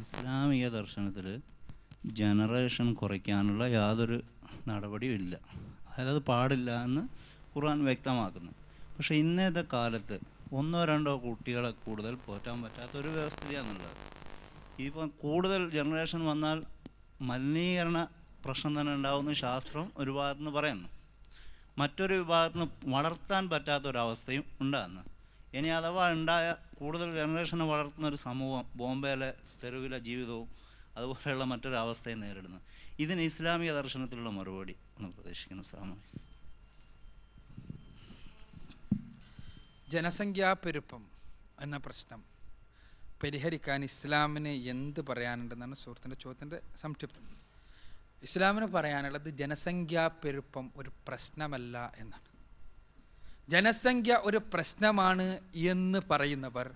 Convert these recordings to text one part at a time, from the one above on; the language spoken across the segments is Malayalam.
ഇസ്ലാമിക ദർശനത്തിൽ ജനറേഷൻ കുറയ്ക്കാനുള്ള യാതൊരു നടപടിയും ഇല്ല. അതായത് അത് പാടില്ല എന്ന് ഖുർആൻ വ്യക്തമാക്കുന്നു. പക്ഷേ ഇന്നത്തെ കാലത്ത് ഒന്നോ രണ്ടോ കുട്ടികളെ കൂടുതൽ പോറ്റാൻ പറ്റാത്തൊരു വ്യവസ്ഥയാണുള്ളത്. ഇപ്പം കൂടുതൽ ജനറേഷൻ വന്നാൽ മലിനീകരണ പ്രശ്നം തന്നെ ഉണ്ടാകുന്ന ശാസ്ത്രം ഒരു ഭാഗത്തുനിന്ന് പറയുന്നു. മറ്റൊരു വിഭാഗത്തിന് വളർത്താൻ പറ്റാത്തൊരവസ്ഥയും ഉണ്ടാകുന്നു. ഇനി അഥവാ ഉണ്ടായ കൂടുതൽ ജനറേഷനെ വളർത്തുന്ന ഒരു സമൂഹം ബോംബെയിലെ തെരുവിലെ ജീവിതവും അതുപോലെയുള്ള മറ്റൊരവസ്ഥയെ നേരിടുന്നു. ഇതിന് ഇസ്ലാമിക ദർശനത്തിലുള്ള മറുപടി എന്ന് പ്രതീക്ഷിക്കുന്നു. സാമൂഹ്യ ജനസംഖ്യാപെരുപ്പം എന്ന പ്രശ്നം പരിഹരിക്കാൻ ഇസ്ലാമിന് എന്ത് പറയാനുണ്ടെന്നാണ് സുഹൃത്തിൻ്റെ ചോദ്യത്തിൻ്റെ സംക്ഷിപ്തം. ഇസ്ലാമിന് പറയാനുള്ളത് ജനസംഖ്യാപെരുപ്പം ഒരു പ്രശ്നമല്ല എന്നാണ്. ജനസംഖ്യ ഒരു പ്രശ്നമാണ് എന്ന് പറയുന്നവർ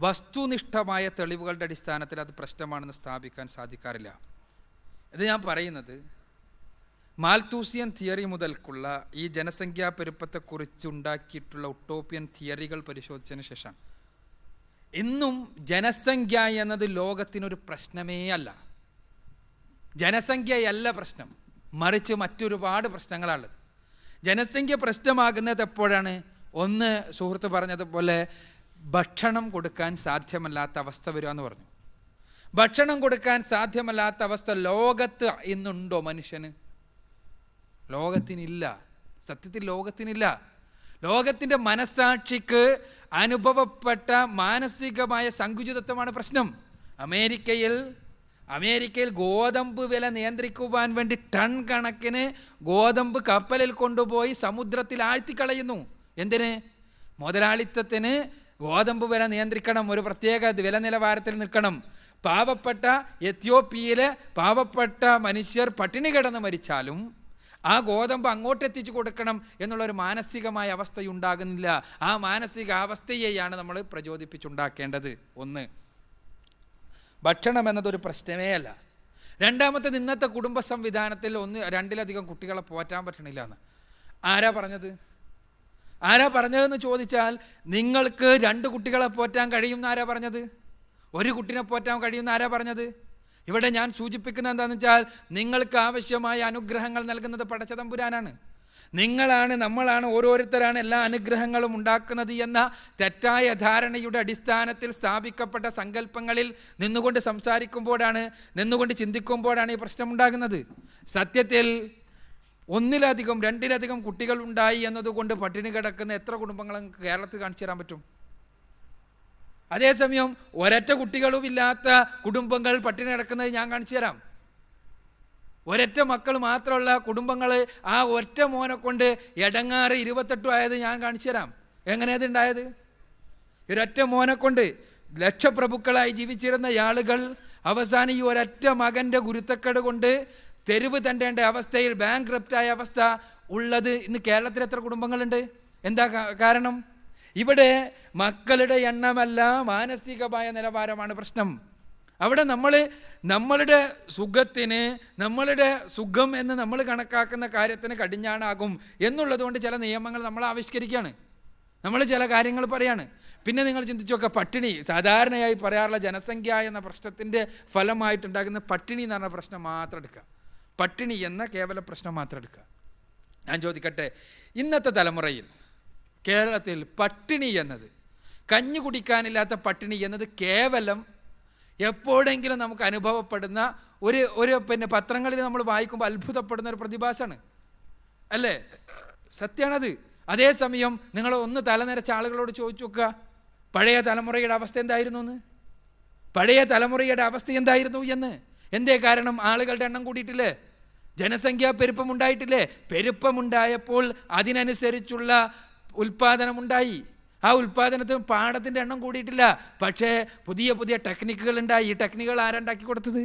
വസ്തുനിഷ്ഠമായ തെളിവുകളുടെ അടിസ്ഥാനത്തിൽ അത് പ്രശ്നമാണെന്ന് സ്ഥാപിക്കാൻ സാധിക്കാറില്ല. ഇത് ഞാൻ പറയുന്നത് മാൽത്തൂസിയൻ തിയറി മുതൽക്കുള്ള ഈ ജനസംഖ്യാ പെരുപ്പത്തെക്കുറിച്ചുണ്ടാക്കിയിട്ടുള്ള ഉട്ടോപ്യൻ തിയറികൾ പരിശോധിച്ചതിന് ശേഷം ഇന്നും ജനസംഖ്യ എന്നത് ലോകത്തിനൊരു പ്രശ്നമേ അല്ല. ജനസംഖ്യയല്ല പ്രശ്നം, മറിച്ച് മറ്റൊരുപാട് പ്രശ്നങ്ങളാണുള്ളത്. ജനസംഖ്യ പ്രശ്നമാകുന്നത് എപ്പോഴാണ്? ഒന്ന്, സുഹൃത്ത് പറഞ്ഞതുപോലെ ഭക്ഷണം കൊടുക്കാൻ സാധ്യമല്ലാത്ത അവസ്ഥ വരിക എന്ന് പറഞ്ഞു. ഭക്ഷണം കൊടുക്കാൻ സാധ്യമല്ലാത്ത അവസ്ഥ ലോകത്ത് ഇന്നുണ്ടോ മനുഷ്യന്? ലോകത്തിനില്ല. സത്യത്തിൽ ലോകത്തിനില്ല. ലോകത്തിൻ്റെ മനസ്സാക്ഷിക്ക് അനുഭവപ്പെട്ട മാനസികമായ സങ്കുചിതത്വമാണ് പ്രശ്നം. അമേരിക്കയിൽ ഗോതമ്പ് വില നിയന്ത്രിക്കുവാൻ വേണ്ടി ടൺ കണക്കിന് ഗോതമ്പ് കപ്പലിൽ കൊണ്ടുപോയി സമുദ്രത്തിൽ ആഴ്ത്തിക്കളയുന്നു. എന്തിന്? മുതലാളിത്തത്തിന് ഗോതമ്പ് വില നിയന്ത്രിക്കണം, ഒരു പ്രത്യേക വില നിലവാരത്തിൽ നിൽക്കണം. പാവപ്പെട്ട എത്യോപ്യയിലെ പാവപ്പെട്ട മനുഷ്യർ പട്ടിണി കിടന്ന് മരിച്ചാലും ആ ഗോതമ്പ് അങ്ങോട്ടെത്തിച്ചു കൊടുക്കണം എന്നുള്ളൊരു മാനസികമായ അവസ്ഥയുണ്ടാകുന്നില്ല. ആ മാനസിക അവസ്ഥയെയാണ് നമ്മൾ പ്രചോദിപ്പിച്ചുണ്ടാക്കേണ്ടത്. ഒന്ന്, ഭക്ഷണം എന്നതൊരു പ്രശ്നമേ അല്ല. രണ്ടാമത്തേത്, ഇന്നത്തെ കുടുംബ സംവിധാനത്തിൽ രണ്ടിലധികം കുട്ടികളെ പോറ്റാൻ പറ്റണില്ല എന്ന് ആരാ പറഞ്ഞതെന്ന് ചോദിച്ചാൽ, നിങ്ങൾക്ക് 2 കുട്ടികളെ പോറ്റാൻ കഴിയുമെന്ന് ആരാ പറഞ്ഞത്? 1 കുട്ടിനെ പോറ്റാൻ കഴിയുമെന്ന് ആരാ പറഞ്ഞത്? ഇവിടെ ഞാൻ സൂചിപ്പിക്കുന്നത് എന്താണെന്ന് വെച്ചാൽ, നിങ്ങൾക്ക് ആവശ്യമായ അനുഗ്രഹങ്ങൾ നൽകുന്നത് പടച്ചതമ്പുരാനാണ്. നമ്മളാണ് ഓരോരുത്തരാണ് എല്ലാ അനുഗ്രഹങ്ങളും ഉണ്ടാക്കുന്നത് എന്ന തെറ്റായ ധാരണയുടെ അടിസ്ഥാനത്തിൽ സ്ഥാപിക്കപ്പെട്ട സങ്കല്പങ്ങളിൽ നിന്നുകൊണ്ട് നിന്നുകൊണ്ട് ചിന്തിക്കുമ്പോഴാണ് ഈ പ്രശ്നം ഉണ്ടാകുന്നത്. സത്യത്തിൽ 1-ലധികം 2-ലധികം കുട്ടികൾ ഉണ്ടായി എന്നതുകൊണ്ട് പട്ടിണി കിടക്കുന്ന എത്ര കുടുംബങ്ങൾ കേരളത്തിൽ കാണിച്ചു തരാൻ പറ്റും? അതേസമയം ഒരൊറ്റ കുട്ടികളും ഇല്ലാത്ത കുടുംബങ്ങൾ പട്ടിണി കിടക്കുന്നത് ഞാൻ കാണിച്ചു തരാം. ഒരൊറ്റ മക്കൾ മാത്രമുള്ള കുടുംബങ്ങൾ ആ ഒറ്റ മോനെ കൊണ്ട് എടങ്ങാറ് 28 ആയത് ഞാൻ കാണിച്ചു തരാം. എങ്ങനെയത് ഉണ്ടായത്? ഒരൊറ്റ മോനെ കൊണ്ട് ലക്ഷപ്രഭുക്കളായി ജീവിച്ചിരുന്ന ആളുകൾ അവസാനം ഈ ഒരൊറ്റ മകൻ്റെ ഗുരുത്തക്കേട് കൊണ്ട് തെരുവ് തണ്ടേണ്ട അവസ്ഥയിൽ ബാങ്ക്രപ്റ്റായ അവസ്ഥ ഉള്ളത് ഇന്ന് കേരളത്തിൽ എത്ര കുടുംബങ്ങളുണ്ട്? എന്താ കാരണം? ഇവിടെ മക്കളുടെ എണ്ണമല്ല, മാനസികമായ നിലവാരമാണ് പ്രശ്നം. അവിടെ നമ്മളുടെ സുഖത്തിന്, നമ്മളുടെ സുഖം എന്ന് നമ്മൾ കണക്കാക്കുന്ന കാര്യത്തിന് കടിഞ്ഞാണാകും എന്നുള്ളതുകൊണ്ട് ചില നിയമങ്ങൾ നമ്മൾ ആവിഷ്കരിക്കുകയാണ്, നമ്മൾ ചില കാര്യങ്ങൾ പറയാണ്. പിന്നെ നിങ്ങൾ ചിന്തിച്ചു നോക്കുക, പട്ടിണി സാധാരണയായി പറയാറുള്ള ജനസംഖ്യ എന്ന പ്രശ്നത്തിൻ്റെ ഫലമായിട്ടുണ്ടാകുന്ന പട്ടിണി എന്ന് പറഞ്ഞ പ്രശ്നം മാത്രം എടുക്കുക. പട്ടിണി എന്ന കേവല പ്രശ്നം മാത്രം എടുക്കുക. ഞാൻ ചോദിക്കട്ടെ, ഇന്നത്തെ തലമുറയിൽ കേരളത്തിൽ പട്ടിണി എന്നത്, കഞ്ഞി കുടിക്കാനില്ലാത്ത പട്ടിണി എന്നത് കേവലം എപ്പോഴെങ്കിലും നമുക്ക് അനുഭവപ്പെടുന്ന ഒരു പത്രങ്ങളിൽ നമ്മൾ വായിക്കുമ്പോൾ അത്ഭുതപ്പെടുന്ന ഒരു പ്രതിഭാസമാണ് അല്ലേ? സത്യമാണത്. അതേസമയം നിങ്ങൾ ഒന്ന് തലനിരച്ച ആളുകളോട് ചോദിച്ചു നോക്കുക, പഴയ തലമുറയുടെ അവസ്ഥ എന്തായിരുന്നു എന്ന്. എന്തേ കാരണം? ആളുകളുടെ എണ്ണം കൂടിയിട്ടില്ലേ? ജനസംഖ്യാ പെരുപ്പമുണ്ടായിട്ടില്ലേ? പെരുപ്പമുണ്ടായപ്പോൾ അതിനനുസരിച്ചുള്ള ഉൽപാദനമുണ്ടായി. ആ ഉൽപാദനത്തിന് പാടത്തിൻ്റെ എണ്ണം കൂടിയിട്ടില്ല. പക്ഷേ പുതിയ ടെക്നിക്കുകൾ ഉണ്ടായി. ഈ ടെക്നിക്കുകൾ ആരുണ്ടാക്കി കൊടുത്തത്?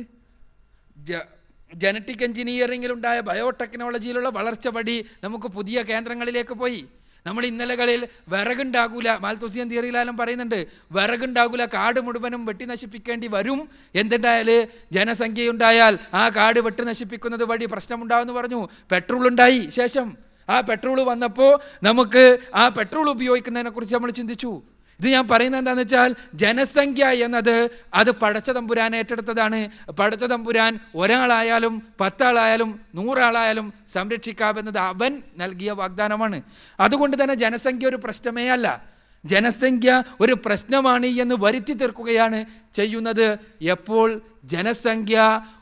ജനറ്റിക് എഞ്ചിനീയറിങ്ങിലുണ്ടായ ബയോടെക്നോളജിയിലുള്ള വളർച്ച വഴി നമുക്ക് പുതിയ കേന്ദ്രങ്ങളിലേക്ക് പോയി. നമ്മൾ ഇന്നലകളിൽ വിറകുണ്ടാകൂല, മാൽത്തൂസിയൻ തിയറിയിലാലും പറയുന്നുണ്ട്, വിറകുണ്ടാകൂല, കാട് മുഴുവനും വെട്ടി നശിപ്പിക്കേണ്ടി വരും. എന്തുണ്ടായാൽ? ജനസംഖ്യയുണ്ടായാൽ ആ കാട് വെട്ടി നശിപ്പിക്കുന്നത് വഴി പ്രശ്നമുണ്ടാകുമെന്ന് പറഞ്ഞു. പെട്രോൾ ഉണ്ടായി. ശേഷം ആ പെട്രോൾ വന്നപ്പോൾ നമുക്ക് ആ പെട്രോൾ ഉപയോഗിക്കുന്നതിനെ കുറിച്ച് നമ്മൾ ചിന്തിച്ചു. ഇത് ഞാൻ പറയുന്നത് എന്താണെന്ന് വെച്ചാൽ, ജനസംഖ്യ എന്നത് അത് പടച്ച തമ്പുരാൻ ഏറ്റെടുത്തതാണ്. പടച്ച തമ്പുരാൻ ഒരാളായാലും 10 ആളായാലും 100 ആളായാലും സംരക്ഷിക്കാമെന്നത് അവൻ നൽകിയ വാഗ്ദാനമാണ്. അതുകൊണ്ട് തന്നെ ജനസംഖ്യ ഒരു പ്രശ്നമേ അല്ല. ജനസംഖ്യ ഒരു പ്രശ്നമാണ് എന്ന് വരുത്തി തീർക്കുകയാണ് ചെയ്യുന്നത്. എപ്പോൾ ജനസംഖ്യ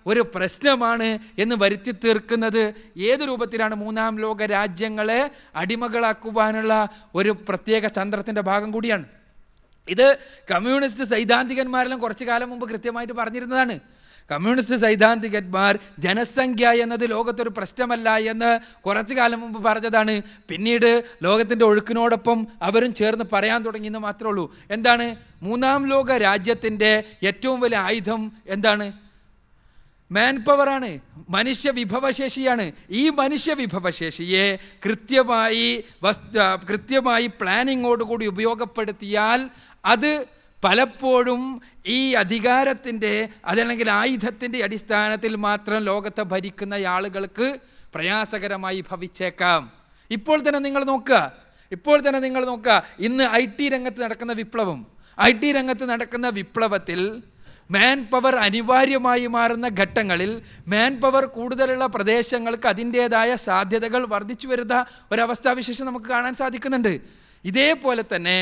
ഒരു പ്രശ്നമാണ് എന്ന് വരുത്തി തീർക്കുന്നത് ഏത് രൂപത്തിലാണ്? 3ാം ലോക രാജ്യങ്ങളെ അടിമകളാക്കുവാനുള്ള ഒരു പ്രത്യേക തന്ത്രത്തിൻ്റെ ഭാഗം കൂടിയാണ്. ഇത് കമ്മ്യൂണിസ്റ്റ് സൈദ്ധാന്തികന്മാരെല്ലാം കുറച്ചു കാലം മുമ്പ് കൃത്യമായിട്ട് പറഞ്ഞിരുന്നതാണ്. കമ്മ്യൂണിസ്റ്റ് സൈദ്ധാന്തികന്മാർ ജനസംഖ്യ എന്നത് ലോകത്തൊരു പ്രശ്നമല്ല എന്ന് കുറച്ചു കാലം മുമ്പ് പറഞ്ഞതാണ്. പിന്നീട് ലോകത്തിൻ്റെ ഒഴുക്കിനോടൊപ്പം അവരും ചേർന്ന് പറയാൻ തുടങ്ങിയെന്ന് മാത്രമേ ഉള്ളൂ. എന്താണ്? 3ാം ലോക രാജ്യത്തിൻ്റെ ഏറ്റവും വലിയ ആയുധം എന്താണ്? മാൻ പവറാണ്, മനുഷ്യ വിഭവശേഷിയാണ്. ഈ മനുഷ്യ വിഭവശേഷിയെ കൃത്യമായി പ്ലാനിങ്ങോടുകൂടി ഉപയോഗപ്പെടുത്തിയാൽ അത് പലപ്പോഴും ഈ അധികാരത്തിൻ്റെ അതല്ലെങ്കിൽ ആയുധത്തിൻ്റെ അടിസ്ഥാനത്തിൽ മാത്രം ലോകത്തെ ഭരിക്കുന്ന ആളുകൾക്ക് പ്രയാസകരമായി ഭവിച്ചേക്കാം. ഇപ്പോൾ തന്നെ നിങ്ങൾ നോക്കുക, ഇന്ന് IT രംഗത്ത് നടക്കുന്ന വിപ്ലവത്തിൽ മാൻ പവർ അനിവാര്യമായി മാറുന്ന ഘട്ടങ്ങളിൽ മാൻ പവർ കൂടുതലുള്ള പ്രദേശങ്ങൾക്ക് അതിൻ്റേതായ സാധ്യതകൾ വർദ്ധിച്ചു വരുന്ന ഒരവസ്ഥാവിശേഷം നമുക്ക് കാണാൻ സാധിക്കുന്നുണ്ട്. ഇതേപോലെ തന്നെ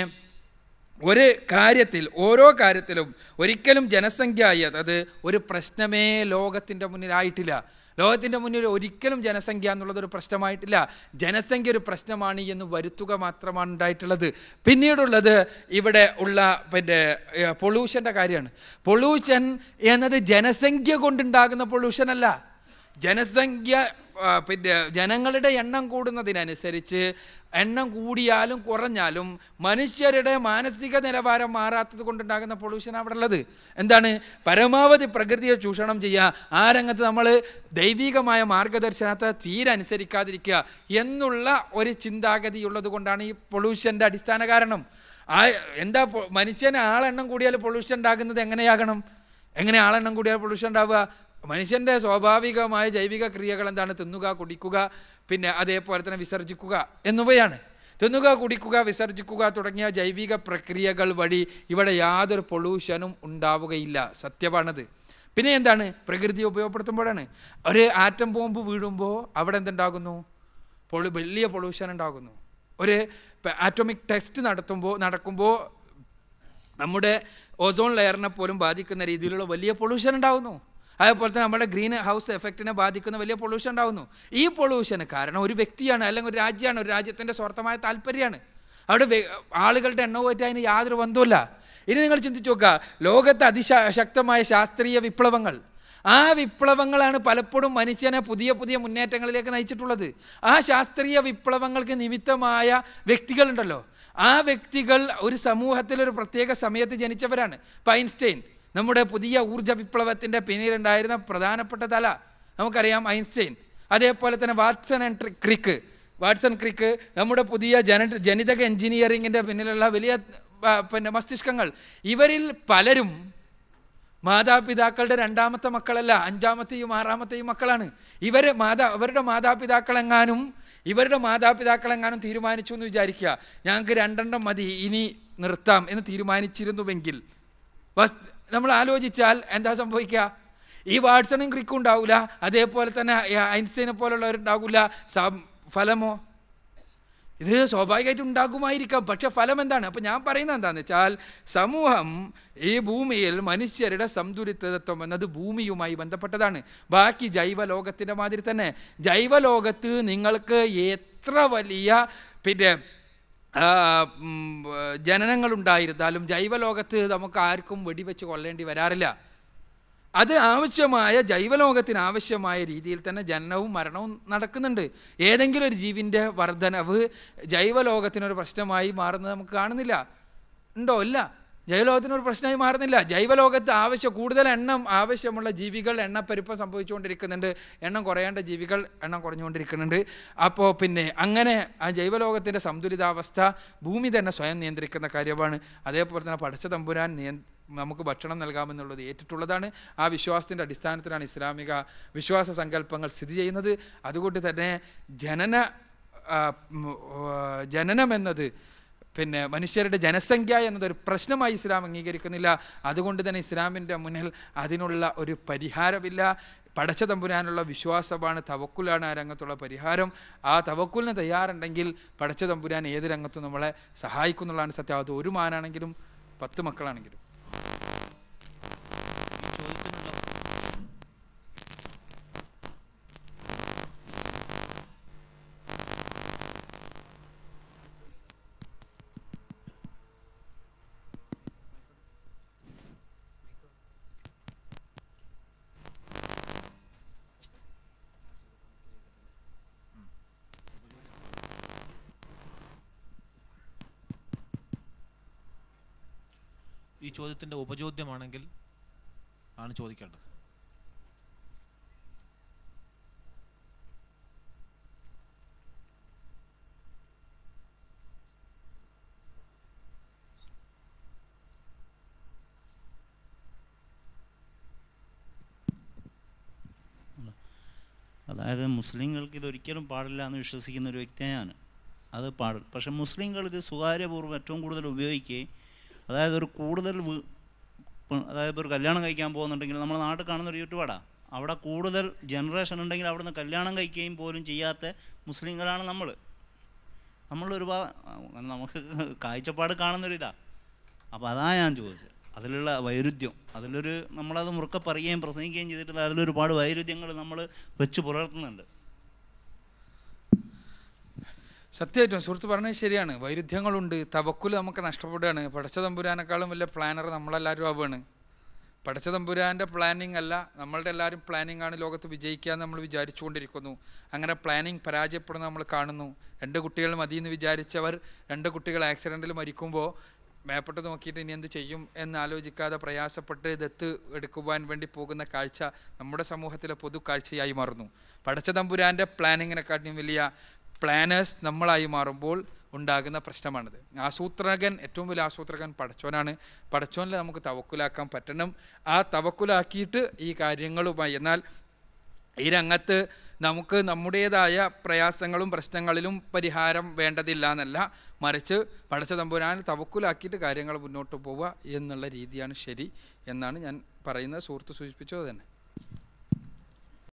ഓരോ കാര്യത്തിലും ഒരിക്കലും ജനസംഖ്യ അത് ഒരു പ്രശ്നമേ ലോകത്തിൻ്റെ മുന്നിലായിട്ടില്ല. ലോകത്തിൻ്റെ മുന്നിൽ ഒരിക്കലും ജനസംഖ്യ എന്നുള്ളതൊരു പ്രശ്നമായിട്ടില്ല. ജനസംഖ്യ ഒരു പ്രശ്നമാണ് എന്ന് വരുത്തുക മാത്രമാണ് ഉണ്ടായിട്ടുള്ളത്. പിന്നീടുള്ളത് ഇവിടെ ഉള്ള പൊള്യൂഷൻ്റെ കാര്യമാണ്. പൊള്യൂഷൻ എന്നത് ജനസംഖ്യ കൊണ്ടുണ്ടാകുന്ന പൊള്യൂഷൻ അല്ല. ജനങ്ങളുടെ എണ്ണം കൂടുന്നതിനനുസരിച്ച് എണ്ണം കൂടിയാലും കുറഞ്ഞാലും മനുഷ്യരുടെ മാനസിക നിലവാരം മാറാത്തത് കൊണ്ടുണ്ടാകുന്ന പൊള്യൂഷൻ അവിടെ ഉള്ളത്. എന്താണ്? പരമാവധി പ്രകൃതിയെ ചൂഷണം ചെയ്യുക. ആ രംഗത്ത് നമ്മൾ ദൈവികമായ മാർഗദർശനത്തെ തീരെ അനുസരിക്കാതിരിക്കുക എന്നുള്ള ഒരു ചിന്താഗതി ഉള്ളത് കൊണ്ടാണ് ഈ പൊള്യൂഷൻ്റെ അടിസ്ഥാന കാരണം. മനുഷ്യന് ആളെണ്ണം കൂടിയാൽ പൊള്യൂഷൻ ഉണ്ടാകുന്നത് എങ്ങനെ ആളെണ്ണം കൂടിയാൽ പൊള്യൂഷൻ ഉണ്ടാവുക? മനുഷ്യൻ്റെ സ്വാഭാവികമായ ജൈവിക ക്രിയകൾ എന്താണ്? തിന്നുക, കുടിക്കുക, പിന്നെ അതേപോലെ തന്നെ വിസർജിക്കുക എന്നിവയാണ്. തിന്നുക, കുടിക്കുക, വിസർജിക്കുക തുടങ്ങിയ ജൈവിക പ്രക്രിയകൾ വഴി ഇവിടെ യാതൊരു പൊള്യൂഷനും ഉണ്ടാവുകയില്ല. സത്യമാണത്. പിന്നെ എന്താണ്? പ്രകൃതി ഉപയോഗപ്പെടുത്തുമ്പോഴാണ്. ഒരു ആറ്റം ബോംബ് വീഴുമ്പോൾ അവിടെ എന്തുണ്ടാകുന്നു? വലിയ പൊള്യൂഷൻ ഉണ്ടാകുന്നു. ഒരു ആറ്റോമിക് ടെസ്റ്റ് നടക്കുമ്പോൾ നമ്മുടെ ഓസോൺ ലെയറിനെ പോലും ബാധിക്കുന്ന രീതിയിലുള്ള വലിയ പൊള്യൂഷൻ ഉണ്ടാകുന്നു. അതേപോലെ തന്നെ നമ്മുടെ ഗ്രീൻ ഹൗസ് എഫക്റ്റിനെ ബാധിക്കുന്ന വലിയ പൊള്യൂഷൻ ഉണ്ടാകുന്നു. ഈ പൊള്യൂഷന് കാരണം ഒരു വ്യക്തിയാണ്, അല്ലെങ്കിൽ ഒരു രാജ്യമാണ്, ഒരു രാജ്യത്തിൻ്റെ സ്വാർത്ഥമായ താല്പര്യമാണ്. അവിടെ ആളുകളുടെ എണ്ണവുമായിട്ട് അതിന് യാതൊരു ബന്ധവുമില്ല. ഇനി നിങ്ങൾ ചിന്തിച്ചു നോക്കുക, ലോകത്ത് അതിശക്തമായ ശാസ്ത്രീയ വിപ്ലവങ്ങൾ, ആ വിപ്ലവങ്ങളാണ് പലപ്പോഴും മനുഷ്യനെ പുതിയ പുതിയ മുന്നേറ്റങ്ങളിലേക്ക് നയിച്ചിട്ടുള്ളത്. ആ ശാസ്ത്രീയ വിപ്ലവങ്ങൾക്ക് നിമിത്തമായ വ്യക്തികളുണ്ടല്ലോ, ആ വ്യക്തികൾ ഒരു സമൂഹത്തിൽ ഒരു പ്രത്യേക സമയത്ത് ജനിച്ചവരാണ്. ഐൻസ്റ്റൈൻ നമ്മുടെ പുതിയ ഊർജ്ജ വിപ്ലവത്തിൻ്റെ പിന്നിലുണ്ടായിരുന്ന പ്രധാനപ്പെട്ട തല നമുക്കറിയാം, ഐൻസ്റ്റൈൻ. അതേപോലെ തന്നെ വാട്സൺ ക്രിക്ക് നമ്മുടെ പുതിയ ജനിതക എഞ്ചിനീയറിങ്ങിൻ്റെ പിന്നിലുള്ള വലിയ മസ്തിഷ്കങ്ങൾ. ഇവരിൽ പലരും മാതാപിതാക്കളുടെ 2ാമത്തെ മക്കളല്ല, 5ാമത്തെയും 6ാമത്തെയും മക്കളാണ്. അവരുടെ മാതാപിതാക്കളെങ്ങാനും തീരുമാനിച്ചു എന്ന് വിചാരിക്കുക, ഞങ്ങൾക്ക് 2 മതി, ഇനി നിർത്താം എന്ന് തീരുമാനിച്ചിരുന്നുവെങ്കിൽ നമ്മൾ ആലോചിച്ചാൽ എന്താ സംഭവിക്കുക? ഈ വാട്സണും ക്രിക്കും ഉണ്ടാവില്ല, അതേപോലെ തന്നെ ഐൻസ്റ്റൈനെ പോലുള്ളവരുണ്ടാകില്ല. ഫലമോ? ഇത് സ്വാഭാവികമായിട്ട് ഉണ്ടാകുമായിരിക്കാം, പക്ഷെ ഫലം എന്താണ്? അപ്പം ഞാൻ പറയുന്നത് എന്താണെന്ന് വെച്ചാൽ, സമൂഹം ഈ ഭൂമിയിൽ മനുഷ്യരുടെ സന്തുലിതത്വം എന്നത് ഭൂമിയുമായി ബന്ധപ്പെട്ടതാണ്. ബാക്കി ജൈവലോകത്തിൻ്റെ മാതിരി തന്നെ ജൈവലോകത്ത് നിങ്ങൾക്ക് എത്ര വലിയ ജനനങ്ങളുണ്ടായിരുന്നാലും ജൈവലോകത്ത് നമുക്ക് ആർക്കും വെടിവെച്ച് കൊല്ലേണ്ടി വരാറില്ല. അത് ജൈവലോകത്തിന് ആവശ്യമായ രീതിയിൽ തന്നെ ജനനവും മരണവും നടക്കുന്നുണ്ട്. ഏതെങ്കിലും ഒരു ജീവിൻ്റെ വർധനവ് ജൈവലോകത്തിനൊരു പ്രശ്നമായി മാറുന്നത് നമുക്ക് കാണുന്നില്ല. ഉണ്ടോ? ഇല്ല. ജൈവലോകത്തിനൊരു പ്രശ്നമായി മാറുന്നില്ല. ജൈവലോകത്ത് കൂടുതൽ എണ്ണം ആവശ്യമുള്ള ജീവികൾ എണ്ണപ്പെരുപ്പം സംഭവിച്ചുകൊണ്ടിരിക്കുന്നുണ്ട്, എണ്ണം കുറയേണ്ട ജീവികൾ എണ്ണം കുറഞ്ഞുകൊണ്ടിരിക്കുന്നുണ്ട്. അപ്പോൾ അങ്ങനെ ആ ജൈവലോകത്തിൻ്റെ സന്തുലിതാവസ്ഥ ഭൂമി തന്നെ സ്വയം നിയന്ത്രിക്കുന്ന കാര്യമാണ്. അതേപോലെ തന്നെ പടച്ച തമ്പുരാൻ നമുക്ക് ഭക്ഷണം നൽകാമെന്നുള്ളത് ഏറ്റിട്ടുള്ളതാണ്. ആ വിശ്വാസത്തിൻ്റെ അടിസ്ഥാനത്തിലാണ് ഇസ്ലാമിക വിശ്വാസ സങ്കല്പങ്ങൾ സ്ഥിതി ചെയ്യുന്നത്. അതുകൊണ്ട് തന്നെ ജനനം എന്നത് പിന്നെ മനുഷ്യരുടെ ജനസംഖ്യ എന്നതൊരു പ്രശ്നമായി ഇസ്ലാം അംഗീകരിക്കുന്നില്ല. അതുകൊണ്ട് തന്നെ ഇസ്ലാമിൻ്റെ മുന്നിൽ അതിനുള്ള ഒരു പരിഹാരമില്ല. പടച്ച തമ്പുരാനുള്ള വിശ്വാസമാണ്, തവക്കുലാണ് ആ രംഗത്തുള്ള പരിഹാരം. ആ തവക്കുലിന് തയ്യാറുണ്ടെങ്കിൽ പടച്ച തമ്പുരാൻ ഏത് രംഗത്തും നമ്മളെ സഹായിക്കുന്നുള്ളതാണ് സത്യം. അത് ഒരു മാനാണെങ്കിലും 10 മക്കളാണെങ്കിലും. ഈ ചോദ്യത്തിൻ്റെ ഉപചോദ്യമാണെങ്കിൽ ആണ് ചോദിക്കേണ്ടത്. അതായത് മുസ്ലിങ്ങൾക്ക് ഇതൊരിക്കലും പാടില്ല എന്ന് വിശ്വസിക്കുന്ന ഒരു വ്യക്തിയാണ്. അത് പാടും. പക്ഷെ മുസ്ലിങ്ങൾ ഇത് സ്വകാര്യപൂർവ്വം ഏറ്റവും കൂടുതൽ ഉപയോഗിക്കുകയും, അതായത് ഒരു കൂടുതൽ അതായത് ഇപ്പോൾ ഒരു കല്യാണം കഴിക്കാൻ പോകുന്നുണ്ടെങ്കിൽ നമ്മുടെ നാട്ടിൽ കാണുന്നൊരു ചുറ്റുപാടാണ്. അവിടെ കൂടുതൽ ജനറേഷൻ ഉണ്ടെങ്കിൽ അവിടുന്ന് കല്യാണം കഴിക്കുകയും പോലും ചെയ്യാത്ത മുസ്ലിങ്ങളാണ് നമ്മളൊരുപാട് നമുക്ക് കാഴ്ചപ്പാട് കാണുന്നൊരിതാണ്. അപ്പോൾ അതാ ഞാൻ ചോദിച്ചത്, അതിലുള്ള വൈരുദ്ധ്യം, നമ്മളത് മുറുക്കെ പറയുകയും പ്രസംഗിക്കുകയും ചെയ്തിട്ട് അതിലൊരുപാട് വൈരുദ്ധ്യങ്ങൾ നമ്മൾ വെച്ച് പുലർത്തുന്നുണ്ട്. സത്യമായിട്ടും സുഹൃത്ത് പറഞ്ഞത് ശരിയാണ്. വൈരുദ്ധ്യങ്ങളുണ്ട്. തവക്കുൽ നമുക്ക് നഷ്ടപ്പെടുകയാണ്. പടച്ച തമ്പുരാനേക്കാളും വലിയ പ്ലാനർ നമ്മളെല്ലാവരും ആവുകയാണ്. പടച്ച തമ്പുരാൻ്റെ പ്ലാനിങ് അല്ല, നമ്മളുടെ എല്ലാവരും പ്ലാനിങ് ആണ് ലോകത്ത് വിജയിക്കുക എന്ന് നമ്മൾ വിചാരിച്ചുകൊണ്ടിരിക്കുന്നു. അങ്ങനെ പ്ലാനിങ് പരാജയപ്പെടുന്ന നമ്മൾ കാണുന്നു. 2 കുട്ടികൾ മതിയെന്ന് വിചാരിച്ചവർ 2 കുട്ടികൾ ആക്സിഡൻറ്റിൽ മരിക്കുമ്പോൾ മേപ്പെട്ട് നോക്കിയിട്ട് ഇനി എന്ത് ചെയ്യും എന്നാലോചിക്കാതെ പ്രയാസപ്പെട്ട് ദത്ത് എടുക്കുവാൻ വേണ്ടി പോകുന്ന കാഴ്ച നമ്മുടെ സമൂഹത്തിലെ പൊതു കാഴ്ചയായി മാറുന്നു. പടച്ച തമ്പുരാൻ്റെ പ്ലാനിങ്ങിനെക്കാട്ടിയും വലിയ പ്ലാനേഴ്സ് നമ്മളായി മാറുമ്പോൾ ഉണ്ടാകുന്ന പ്രശ്നമാണിത്. ആസൂത്രകൻ, ഏറ്റവും വലിയ ആസൂത്രകൻ പടച്ചോനാണ്. പടച്ചോനിൽ നമുക്ക് തവക്കുലാക്കാൻ പറ്റണം. ആ തവക്കുലാക്കിയിട്ട് ഈ കാര്യങ്ങളുമായി, എന്നാൽ ഈ രംഗത്ത് നമുക്ക് നമ്മുടേതായ പ്രയാസങ്ങളും പ്രശ്നങ്ങളിലും പരിഹാരം വേണ്ടതില്ല എന്നല്ല, മറിച്ച് പടച്ച തമ്പുരാൻ തവക്കുലാക്കിയിട്ട് കാര്യങ്ങൾ മുന്നോട്ട് പോവുക എന്നുള്ള രീതിയാണ് ശരി എന്നാണ് ഞാൻ പറയുന്നത്. സുഹൃത്ത് സൂചിപ്പിച്ചത് തന്നെ.